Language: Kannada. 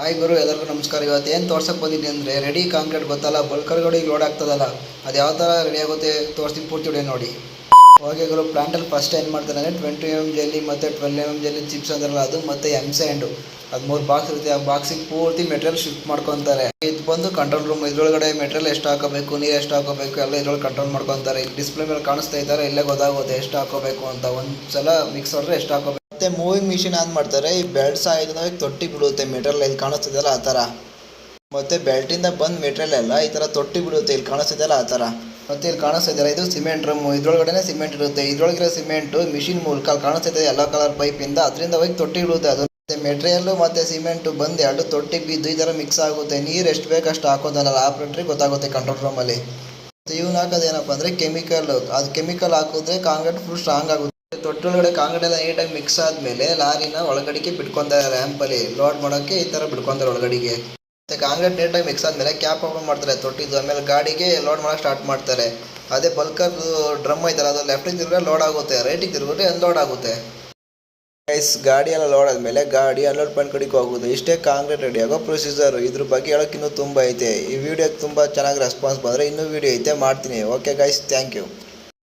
ಹಾಯ್ ಗುರು, ಎಲ್ಲರಿಗೂ ನಮಸ್ಕಾರ. ಇವತ್ತು ಏನು ತೋರ್ಸಕ್ಕೆ ಬಂದಿದ್ದೀನಿ ಅಂದರೆ ರೆಡಿ ಕಾಂಕ್ರೀಟ್ ಗೊತ್ತಲ್ಲ, ಬಲ್ಕರ್ ಗಾಡಿ ಲೋಡ್ ಆಗ್ತದಲ್ಲ, ಅದು ಯಾವ ಥರ ರೆಡಿ ಆಗುತ್ತೆ ತೋರಿಸ್ತೀನಿ. ಪೂರ್ತಿ ವಿಡಿಯೋ ನೋಡಿ. ಓಕೆ ಗುರು, ಪ್ಲಾಂಟಲ್ಲಿ ಫಸ್ಟ್ ಏನು ಮಾಡ್ತಾರೆ ಅಂದರೆ 20 mm ಜಲ್ಲಿ ಮತ್ತು 12 mm ಜಲ್ಲಿ ಚಿಪ್ಸ್ ಅಂತಾರಲ್ಲ ಅದು, ಮತ್ತು ಎಂಸ್ಯಾಂಡು ಅದು 3 ಬಾಕ್ಸ್ ಇರುತ್ತೆ. ಆ ಬಾಕ್ಸಿಗೆ ಪೂರ್ತಿ ಮೆಟೀರಿಯಲ್ ಶಿಫ್ಟ್ ಮಾಡ್ಕೊತಾರೆ. ಇದು ಬಂದು ಕಂಟ್ರೋಲ್ ರೂಮ್. ಇದರೊಳಗಡೆ ಮೆಟೀರಿಯಲ್ ಎಷ್ಟು ಹಾಕೋಬೇಕು, ನೀರು ಎಷ್ಟು ಹಾಕೋಬೇಕು ಎಲ್ಲ ಇದ್ರೊಳಗೆ ಕಂಟ್ರೋಲ್ ಮಾಡ್ಕೊತಾರೆ. ಇಲ್ಲಿ ಡಿಸ್ಪ್ಲೇ ಮೇಲೆ ಕಾಣಿಸ್ತಾ ಇದ್ದಾರೆ, ಇಲ್ಲೇ ಗೊತ್ತಾಗುತ್ತೆ ಎಷ್ಟು ಹಾಕೋಬೇಕು ಅಂತ. ಒಂದು ಸಲ ಮಿಕ್ಸ್ ಹೊಡೆದ್ರೆ ಎಷ್ಟು ಹಾಕೋಬೇಕು. ಮತ್ತು ಮೂವಿಂಗ್ ಮಿಷಿನ್ ಆನ್ ಮಾಡ್ತಾರೆ. ಈ ಬೆಲ್ಟ್ ಸಹ ಇದನ್ನ ತೊಟ್ಟಿ ಬಿಡುತ್ತೆ ಮೆಟೀರಿಯಲ್, ಇಲ್ಲಿ ಕಾಣಿಸ್ತಿದೆಯಲ್ಲ ಆ ಥರ. ಮತ್ತು ಬೆಲ್ಟಿಂದ ಬಂದು ಮೆಟೀರಿಯಲ್ ಎಲ್ಲ ಈ ಥರ ತೊಟ್ಟಿ ಬಿಡುತ್ತೆ, ಇಲ್ಲಿ ಕಾಣಿಸ್ತಿದೆಯಲ್ಲ ಆ ಥರ. ಮತ್ತು ಇಲ್ಲಿ ಕಾಣಿಸ್ತಿದೆಯಲ್ಲ ಇದು ಸಿಮೆಂಟ್ ರಮ್ಮು. ಇದ್ರೊಳಗಡೆ ಸಿಮೆಂಟ್ ಇರುತ್ತೆ. ಇದ್ರೊಳಗಿರೋ ಸಿಮೆಂಟು ಮಿಷಿನ್ ಮೂಲಕ ಕಾಣಿಸ್ತಿದೆ ಎಲ್ಲೋ ಕಲರ್ ಪೈಪಿಂದ, ಅದರಿಂದ ಹೋಗಿ ತೊಟ್ಟಿ ಬಿಡುತ್ತೆ. ಅದು ಮೆಟೀರಿಯಲ್ಲು ಮತ್ತು ಸಿಮೆಂಟು ಬಂದು ಎರಡು ತೊಟ್ಟಿಗೆ ಬಿದ್ದು ಈ ಥರ ಮಿಕ್ಸ್ ಆಗುತ್ತೆ. ನೀರು ಎಷ್ಟು ಬೇಕಷ್ಟು ಹಾಕೋದಲ್ಲ, ಆಪ್ರೇಟ್ರಿಗೆ ಗೊತ್ತಾಗುತ್ತೆ ಕಂಟ್ರೋಲ್ ರೂಮಲ್ಲಿ. ಮತ್ತು ಇವ್ನು ಹಾಕೋದೇನಪ್ಪ ಅಂದರೆ ಕೆಮಿಕಲ್. ಅದು ಕೆಮಿಕಲ್ ಹಾಕಿದ್ರೆ ಕಾಂಕ್ರೀಟ್ ಫುಲ್ ಸ್ಟ್ರಾಂಗ್ ಆಗುತ್ತೆ. ತೊಟ್ಟಿ ಒಳಗಡೆ ಕಾಂಕ್ರೀಟ್ ಎಲ್ಲ ನೀಟಾಗಿ ಮಿಕ್ಸ್ ಆದಮೇಲೆ ಲಾರಿನ ಒಳಗಡೆಗೆ ಬಿಟ್ಕೊತಾರೆ. ರ್ಯಾಂಪಲ್ಲಿ ಲೋಡ್ ಮಾಡೋಕ್ಕೆ ಈ ಥರ ಬಿಟ್ಕೊತಾರೆ ಒಳಗಡೆಗೆ. ಮತ್ತು ಕಾಂಕ್ರೀಟ್ ನೀಟಾಗಿ ಮಿಕ್ಸ್ ಆದಮೇಲೆ ಕ್ಯಾಪ್ ಓಪನ್ ಮಾಡ್ತಾರೆ ತೊಟ್ಟಿದ್ದು. ಆಮೇಲೆ ಗಾಡಿಗೆ ಲೋಡ್ ಮಾಡೋಕ್ಕೆ ಸ್ಟಾರ್ಟ್ ಮಾಡ್ತಾರೆ. ಅದೇ ಬಲ್ಕರ್ ಡ್ರಮ್ ಐತಲ್ಲ, ಅದು ಲೆಫ್ಟಿಗೆ ತಿರುಗಿದ್ರೆ ಲೋಡ್ ಆಗುತ್ತೆ, ರೈಟಿಗೆ ತಿರುಗಿದ್ರೆ ಅನ್ಲೋಡ್ ಆಗುತ್ತೆ. ಗೈಸ್, ಗಾಡಿ ಎಲ್ಲ ಲೋಡ್ ಆದಮೇಲೆ ಗಾಡಿ ಅನ್ಲೋಡ್ ಪಾಯಿಂಟ್ ಕಡೆಗೆ ಹೋಗೋದು. ಇಷ್ಟೇ ಕಾಂಕ್ರೀಟ್ ರೆಡಿ ಆಗೋ ಪ್ರೊಸೀಜರು. ಇದ್ರ ಬಗ್ಗೆ ಹೇಳೋಕೆ ಇನ್ನೂ ತುಂಬ ಐತೆ. ಈ ವಿಡಿಯೋಗೆ ತುಂಬ ಚೆನ್ನಾಗಿ ರೆಸ್ಪಾನ್ಸ್ ಬಂದರೆ ಇನ್ನೂ ವಿಡಿಯೋ ಐತೆ ಮಾಡ್ತೀನಿ. Okay guys, thank you.